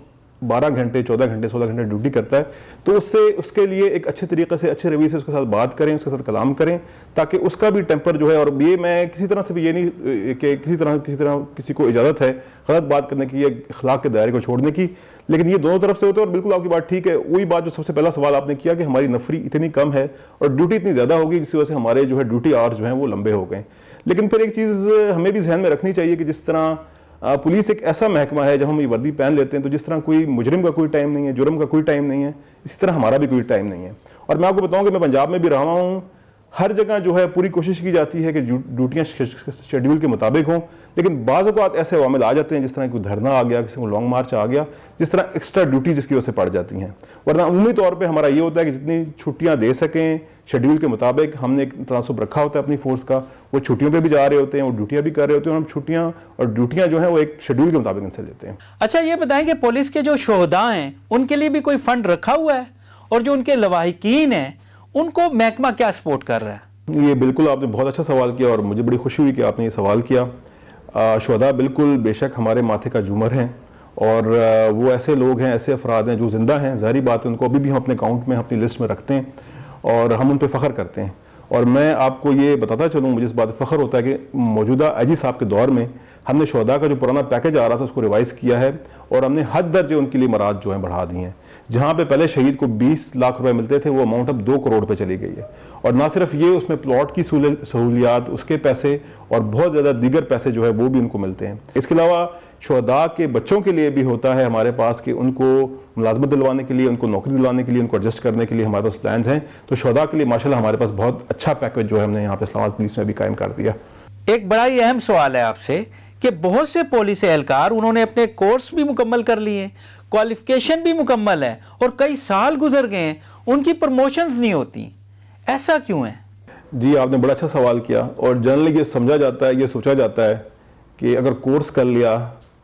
12 घंटे, 14 घंटे, 16 घंटे ड्यूटी करता है तो उसके लिए एक अच्छे तरीके से, अच्छे रवैये से उसके साथ बात करें, उसके साथ कलाम करें, ताकि उसका भी टेम्पर जो है, और ये मैं किसी तरह से भी ये नहीं कि किसी तरह किसी को इजाज़त है गलत बात करने की या अखलाक के दायरे को छोड़ने की, लेकिन ये दोनों तरफ से होता है। और बिल्कुल आपकी बात ठीक है। वही बात जो सबसे पहला सवाल आपने किया कि हमारी नफरी इतनी कम है और ड्यूटी इतनी ज़्यादा होगी जिसकी वजह से हमारे जो है ड्यूटी आवर्स जो हैं वो लंबे हो गए। लेकिन फिर एक चीज़ हमें भी जहन में रखनी चाहिए कि जिस तरह पुलिस एक ऐसा महकमा है, जब हम ये वर्दी पहन लेते हैं तो जिस तरह कोई मुजरिम का कोई टाइम नहीं है, जुर्म का कोई टाइम नहीं है, इसी तरह हमारा भी कोई टाइम नहीं है। और मैं आपको बताऊं कि मैं पंजाब में भी रहा हूँ, हर जगह जो है पूरी कोशिश की जाती है कि ड्यूटियाँ शेड्यूल के मुताबिक हों, लेकिन बाज़ औक़ात ऐसे अवामिल आ जाते हैं, जिस तरह कोई धरना आ गया, किसी को लॉन्ग मार्च आ गया, जिस तरह एक्स्ट्रा ड्यूटी जिसकी वजह से पड़ जाती हैं। वरना अमूमी तौर पे हमारा ये होता है कि जितनी छुट्टियाँ दे सकें शेड्यूल के मुताबिक, हमने एक तनासुब रखा होता है अपनी फोर्स का, वो छुट्टियों पे भी जा रहे होते हैं, वो ड्यूटियाँ भी कर रहे होते हैं, और हम छुट्टियाँ और ड्यूटियाँ जो हैं वो एक शेड्यूल के मुताबिक इनसे लेते हैं। अच्छा, ये बताएं कि पुलिस के जो शोहदा हैं उनके लिए भी कोई फंड रखा हुआ है, और जो उनके लवाहिकीन हैं उनको महकमा क्या सपोर्ट कर रहा है? ये बिल्कुल आपने बहुत अच्छा सवाल किया और मुझे बड़ी खुशी हुई कि आपने ये सवाल किया। शुहदा बिल्कुल बेशक हमारे माथे का झूमर हैं, और वो ऐसे लोग हैं, ऐसे अफराद हैं जो ज़िंदा हैं, ज़ाहिर बात है, उनको अभी भी हम अपने अकाउंट में, अपनी लिस्ट में रखते हैं और हम उन पर फ़ख्र करते हैं। और मैं आपको ये बताता चलूँ, मुझे इस बात पर फ़ख्र होता है कि मौजूदा आईजी साहब के दौर में हमने शुहदा का जो पुराना पैकेज आ रहा था उसको रिवाइज़ किया है, और हमने हद दर्जे उनके लिए मराद जो हैं बढ़ा दी हैं। जहाँ पे पहले शहीद को 20 लाख रुपए मिलते थे, वो अमाउंट अब 2 करोड़ पे चली गई है। और ना सिर्फ ये, उसमें प्लॉट की सहूलियात, उसके पैसे और बहुत ज़्यादा दीगर पैसे जो है वो भी उनको मिलते हैं। इसके अलावा शुहदा के बच्चों के लिए भी होता है हमारे पास कि उनको मुलाजमत दिलवाने के लिए, उनको नौकरी दिलवाने के लिए, उनको एडजस्ट करने के लिए हमारे पास प्लान्स हैं। तो शुहदा के लिए माशाल्लाह हमारे पास बहुत अच्छा पैकेज जो है हमने यहाँ पे इस्लामाबाद पुलिस में भी कायम कर दिया। एक बड़ा ही अहम सवाल है आपसे कि बहुत से पुलिस एहलकार उन्होंने अपने कोर्स भी मुकम्मल कर लिए, क्वालिफिकेशन भी मुकम्मल है, और कई साल गुजर गए हैं, उनकी प्रमोशंस नहीं होती, ऐसा क्यों है? जी, आपने बड़ा अच्छा सवाल किया। और जनरली ये समझा जाता है, ये सोचा जाता है कि अगर कोर्स कर लिया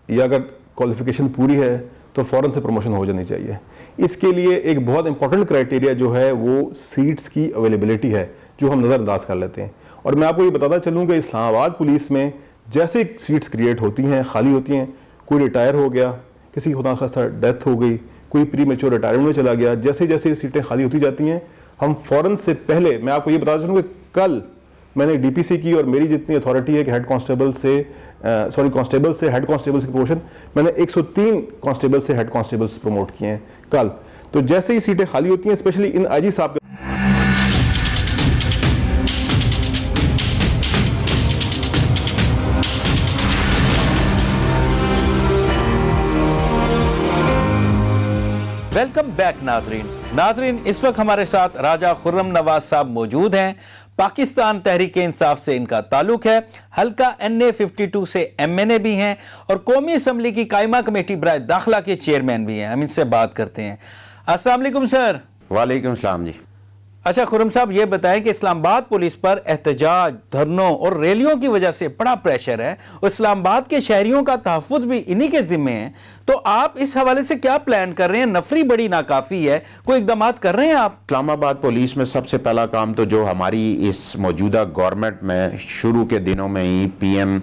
या अगर क्वालिफिकेशन पूरी है तो फ़ौरन से प्रमोशन हो जानी चाहिए। इसके लिए एक बहुत इंपॉर्टेंट क्राइटेरिया जो है वो सीट्स की अवेलेबिलिटी है, जो हम नज़रअंदाज कर लेते हैं। और मैं आपको ये बताता चलूँ कि इस्लामाबाद पुलिस में जैसे सीट्स क्रिएट होती हैं, खाली होती हैं, कोई रिटायर हो गया, किसी खुदा खास्ता डेथ हो गई, कोई प्री मैच्योर रिटायरमेंट में चला गया, जैसे जैसे सीटें खाली होती जाती हैं, हम फ़ौरन से पहले, मैं आपको ये बताता चलूँ कि कल मैंने डीपीसी की, और मेरी जितनी अथॉरिटी है कि हेड कांस्टेबल से कांस्टेबल से हेड कांस्टेबल की प्रमोशन, मैंने 103 कांस्टेबल से हेड कांस्टेबल्स प्रमोट किए हैं कल। तो जैसे ही सीटें खाली होती हैं, स्पेशली इन आईजी साहब वेलकम बैक नाजरीन, इस वक्त हमारे साथ राजा खुर्रम नवाज साहब मौजूद हैं। पाकिस्तान तहरीक इंसाफ से इनका ताल्लुक है, हल्का NA 52 से MNA भी हैं, और कौमी असम्बली की कायमा कमेटी बराए दाखिला के चेयरमैन भी हैं। हम इनसे बात करते हैं। अस्सलाम वालेकुम सर। वालेकुम सलाम जी। अच्छा खुर्रम साहब, ये बताएं कि इस्लामाबाद पुलिस पर एहतजाज, धरनों और रैलियों की वजह से बड़ा प्रेशर है, और इस्लामाबाद के शहरियों का तहफ़्फ़ुज़ भी इन्हीं के ज़िम्मे है, तो आप इस हवाले से क्या प्लान कर रहे हैं? नफरी बड़ी नाकाफ़ी है, कोई इक़दाम कर रहे हैं आप? इस्लामाबाद पुलिस में सबसे पहला काम तो जो हमारी इस मौजूदा गवर्नमेंट में शुरू के दिनों में ही PM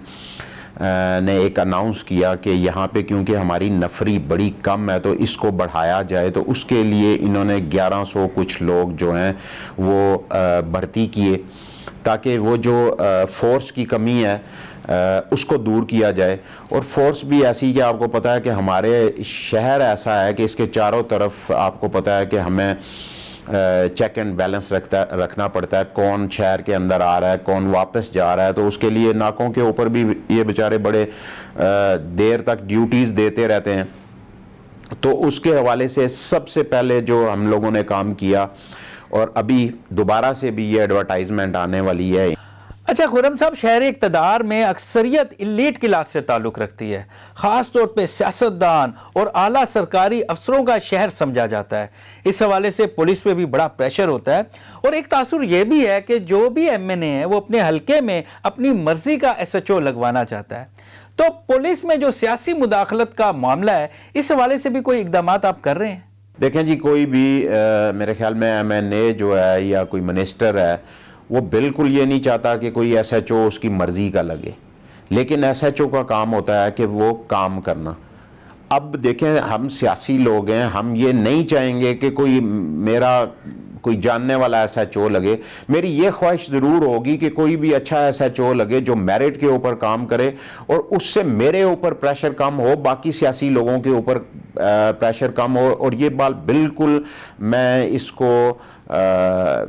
ने एक अनाउंस किया कि यहाँ पे क्योंकि हमारी नफरी बड़ी कम है तो इसको बढ़ाया जाए, तो उसके लिए इन्होंने 1100 कुछ लोग जो हैं वो भर्ती किए, ताकि वो जो फोर्स की कमी है उसको दूर किया जाए। और फोर्स भी ऐसी कि आपको पता है कि हमारे शहर ऐसा है कि इसके चारों तरफ आपको पता है कि हमें چیک اینڈ بیلنس رکھنا پڑتا ہے، کون شہر کے اندر آ رہا ہے، کون واپس جا رہا ہے، تو اس کے لیے ناکوں کے اوپر بھی یہ بیچارے بڑے دیر تک ڈیوٹیز دیتے رہتے ہیں. تو اس کے حوالے سے سب سے پہلے جو ہم لوگوں نے کام کیا، اور ابھی دوبارہ سے بھی یہ ایڈورٹائزمنٹ آنے والی ہے. اچھا خرم صاحب، شہر اقتدار میں اکثریت ایلیٹ کلاس سے تعلق رکھتی ہے، خاص طور پہ سیاستدان اور اعلیٰ سرکاری افسروں کا شہر سمجھا جاتا ہے. اس حوالے سے پولیس پہ بھی بڑا پریشر ہوتا ہے، اور ایک تاثر یہ بھی ہے کہ جو بھی ایم این اے ہے وہ اپنے حلقے میں اپنی مرضی کا ایس ایچ او لگوانا چاہتا ہے. تو پولیس میں جو سیاسی مداخلت کا معاملہ ہے، اس حوالے سے بھی کوئی اقدامات آپ کر رہے ہیں؟ دیکھیں جی، کوئی بھی میرے خیال میں ایم این اے جو ہے یا کوئی منسٹر ہے، وہ بالکل یہ نہیں چاہتا کہ کوئی ایس ایچ او اس کی مرضی کا لگے، لیکن ایس ایچ او کا کام ہوتا ہے کہ وہ کام کرنا. اب دیکھیں، ہم سیاسی لوگ ہیں، ہم یہ نہیں چاہیں گے کہ کوئی میرا کوئی جاننے والا ایس ایچ او لگے. میری یہ خواہش ضرور ہوگی کہ کوئی بھی اچھا ایس ایچ او لگے جو میرٹ کے اوپر کام کرے، اور اس سے میرے اوپر پریشر کم ہو، باقی سیاسی لوگوں کے اوپر پریشر کم ہو. اور یہ بات بالکل میں اس کو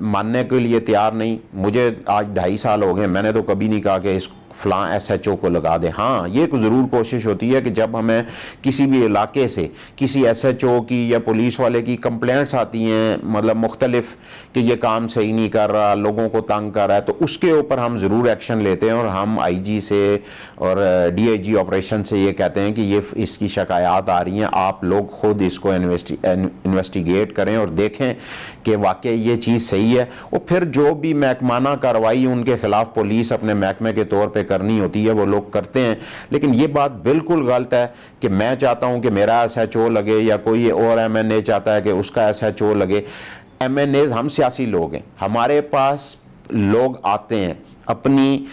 ماننے کے لیے تیار نہیں. مجھے آج 2.5 سال ہو گئے، میں نے تو کبھی نہیں کہا کہ اس فلاں ایس ایچ او کو لگا دے. ہاں، یہ ضرور کوشش ہوتی ہے کہ جب ہمیں کسی بھی علاقے سے کسی ایس ایچ او کی یا پولیس والے کی کمپلینٹس آتی ہیں، مطلب مختلف، کہ یہ کام صحیح نہیں کر رہا، لوگوں کو تنگ کر رہا ہے، تو اس کے اوپر ہم ضرور ایکشن لیتے ہیں. اور ہم آئی جی سے اور ڈی آئی جی آپریشن سے یہ کہتے ہیں کہ یہ اس کی شکایات آ رہی ہیں، آپ لوگ خود اس کو انویسٹیگیٹ کریں اور دیکھیں کہ واقعی یہ چیز صحیح ہے. اور پھر جو بھی محکمانہ کارروائی ان کے خلاف پولیس اپنے محکمے کے طور پہ کرنی ہوتی ہے وہ لوگ کرتے ہیں. لیکن یہ بات بالکل غلط ہے کہ میں چاہتا ہوں کہ میرا ایس ایچ او لگے یا کوئی اور ایم این اے چاہتا ہے کہ اس کا ایس ایچ او لگے. ایم این ایز ہم سیاسی لوگ ہیں، ہمارے پاس لوگ آتے ہیں، اپنی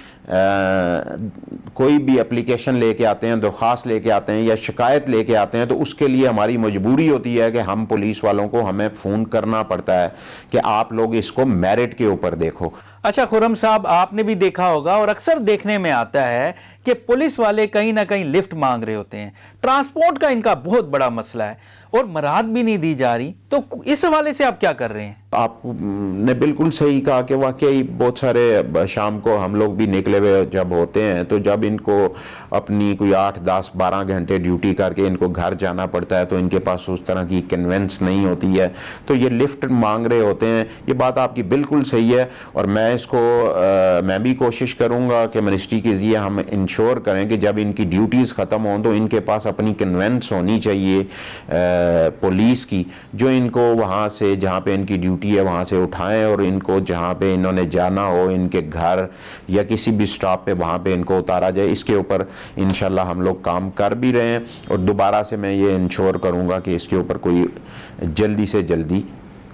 کوئی بھی اپلیکیشن لے کے آتے ہیں، درخواست لے کے آتے ہیں یا شکایت لے کے آتے ہیں، تو اس کے لیے ہماری مجبوری ہوتی ہے کہ ہم پولیس والوں کو ہمیں فون کرنا پڑتا ہے کہ آپ لوگ اس کو میرٹ کے اوپر دیکھو. اچھا خرم صاحب، آپ نے بھی دیکھا ہوگا اور اکثر دیکھنے میں آتا ہے کہ پولیس والے کہیں نہ کہیں لفٹ مانگ رہے ہوتے ہیں. ٹرانسپورٹ کا ان کا بہت بڑا مسئلہ ہے اور مراد بھی نہیں دی جا رہی. تو اس حوالے سے آپ کیا کر رہے ہیں؟ آپ نے بالکل صحیح کہا کہ واقعی بہت سارے شام کو ہم لوگ بھی نکلے ہوئے جب ہوتے ہیں، تو جب ان کو اپنی کوئی 8, 10, 12 گھنٹے ڈیوٹی کر کے ان کو گھر جانا پڑتا ہے، تو ان کے پاس اس طرح کی کنوینس نہیں ہوتی ہے، تو یہ لفٹ مانگ رہے ہوتے ہیں. یہ بات آپ کی بالکل صحیح ہے، اور میں بھی کوشش کروں گا کہ منسٹری کے ذریعے ہم انشور کریں کہ جب ان کی ڈیوٹیز ختم ہوں تو ان کے پاس اپنی کنوینس ہونی چاہیے پولیس کی، جو ان کو وہاں سے جہاں پہ ان کی ڈیوٹی ہے وہاں سے اٹھائیں، اور ان کو جہاں پہ انہوں نے جانا ہو ان کے گھر یا کسی بھی سٹاپ پہ وہاں پہ ان کو اتارا جائے. اس کے اوپر انشاءاللہ ہم لوگ کام کر بھی رہے ہیں، اور دوبارہ سے میں یہ انشور کروں گا کہ اس کے اوپر کوئی جلدی سے جلدی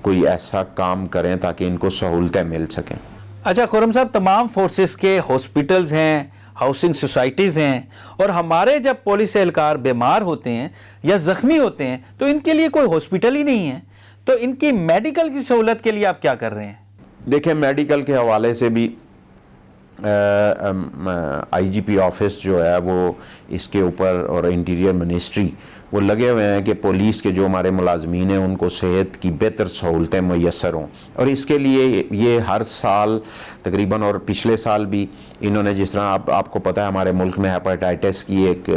کوئی ایسا کام کریں تاکہ ان کو سہولتیں مل سکیں. اچھا خرم صاحب، تمام فورسز کے ہاسپٹلز ہیں، ہاؤسنگ سوسائٹیز ہیں، اور ہمارے جب پولیس اہلکار بیمار ہوتے ہیں یا زخمی ہوتے ہیں تو ان کے لیے کوئی ہاسپٹل ہی نہیں ہے. تو ان کی میڈیکل کی سہولت کے لیے آپ کیا کر رہے ہیں؟ دیکھیں، میڈیکل کے حوالے سے بھی آئی جی پی آفس جو ہے وہ اس کے اوپر، اور انٹیریئر منسٹری وہ لگے ہوئے ہیں کہ پولیس کے جو ہمارے ملازمین ہیں ان کو صحت کی بہتر سہولتیں میسر ہوں. اور اس کے لیے یہ ہر سال تقریباً، اور پچھلے سال بھی انہوں نے، جس طرح آپ کو پتہ ہے ہمارے ملک میں ہیپاٹائٹس کی ایک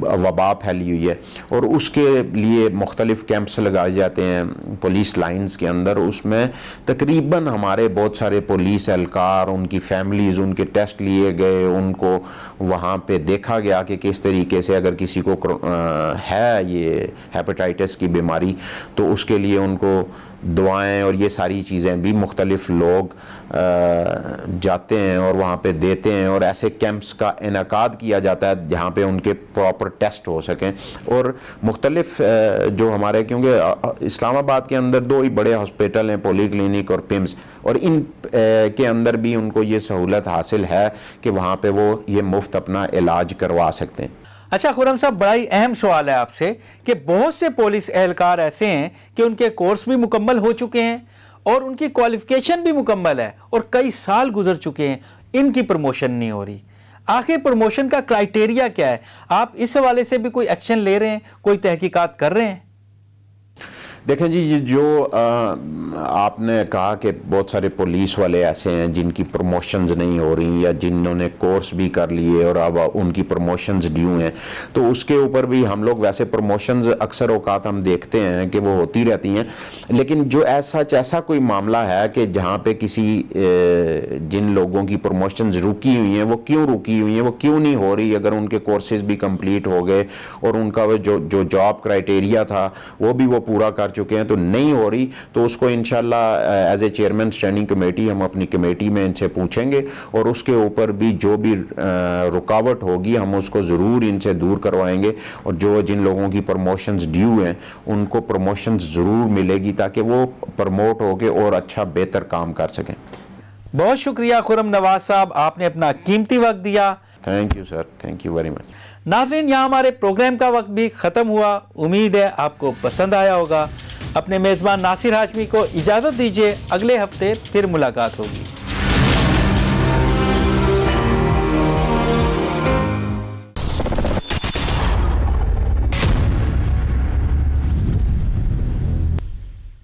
وبا پھیلی ہوئی ہے، اور اس کے لیے مختلف کیمپس لگائے جاتے ہیں پولیس لائنز کے اندر. اس میں تقریباً ہمارے بہت سارے پولیس اہلکار، ان کی فیملیز، ان کے ٹیسٹ لیے گئے، ان کو وہاں پہ دیکھا گیا کہ کس طریقے سے اگر کسی کو ہے یہ ہیپاٹائٹس کی بیماری تو اس کے لیے ان کو دعائیں اور یہ ساری چیزیں بھی مختلف لوگ جاتے ہیں اور وہاں پہ دیتے ہیں، اور ایسے کیمپس کا انعقاد کیا جاتا ہے جہاں پہ ان کے پراپر ٹیسٹ ہو سکیں. اور مختلف جو ہمارے، کیونکہ اسلام آباد کے اندر 2 ہی بڑے ہاسپٹل ہیں، پولی کلینک اور پمز، اور ان کے اندر بھی ان کو یہ سہولت حاصل ہے کہ وہاں پہ وہ یہ مفت اپنا علاج کروا سکتے ہیں. اچھا خرم صاحب، بڑا ہی اہم سوال ہے آپ سے کہ بہت سے پولیس اہلکار ایسے ہیں کہ ان کے کورس بھی مکمل ہو چکے ہیں اور ان کی کوالیفیکیشن بھی مکمل ہے اور کئی سال گزر چکے ہیں، ان کی پروموشن نہیں ہو رہی. آخر پروموشن کا کرائیٹیریا کیا ہے؟ آپ اس حوالے سے بھی کوئی ایکشن لے رہے ہیں، کوئی تحقیقات کر رہے ہیں؟ देखें जी, ये जो आपने कहा कि बहुत सारे पुलिस वाले ऐसे हैं जिनकी प्रमोशंस नहीं हो रही या जिन्होंने कोर्स भी कर लिए और अब उनकी प्रमोशंस ड्यू हैं, तो उसके ऊपर भी हम लोग वैसे प्रमोशंस अक्सर औकात हम देखते हैं कि वो होती रहती हैं, लेकिन जो ऐसा कोई मामला है कि जहाँ पे किसी जिन लोगों की प्रमोशंस रुकी हुई हैं, वो क्यों रुकी हुई हैं, वो क्यों नहीं हो रही, अगर उनके कोर्सेज भी कंप्लीट हो गए और उनका वो जो जॉब क्राइटेरिया था वो भी वो पूरा कर चुके हैं, तो नहीं हो रही, तो उसको इंशाल्लाह as a chairman standing committee हम अपनी कमेटी में इनसे पूछेंगे और उसके ऊपर भी जो भी रुकावट होगी हम उसको ज़रूर इनसे दूर करवाएंगे और जो जिन लोगों की प्रमोशंस ड्यू हैं उनको प्रमोशंस ज़रूर मिलेगी ताकि वो प्रमोट होके और अच्छा बेहतर काम कर सकें। बहुत शुक्रिया खुर्रम नवाज साहब, आपने अपना कीमती वक्त दिया। Thank you sir, thank you very much. नाज़रीन, यहाँ हमारे प्रोग्राम का वक्त भी ख़त्म हुआ। उम्मीद है आपको पसंद आया होगा। अपने मेज़बान नासिर हाशमी को इजाज़त दीजिए, अगले हफ्ते फिर मुलाकात होगी।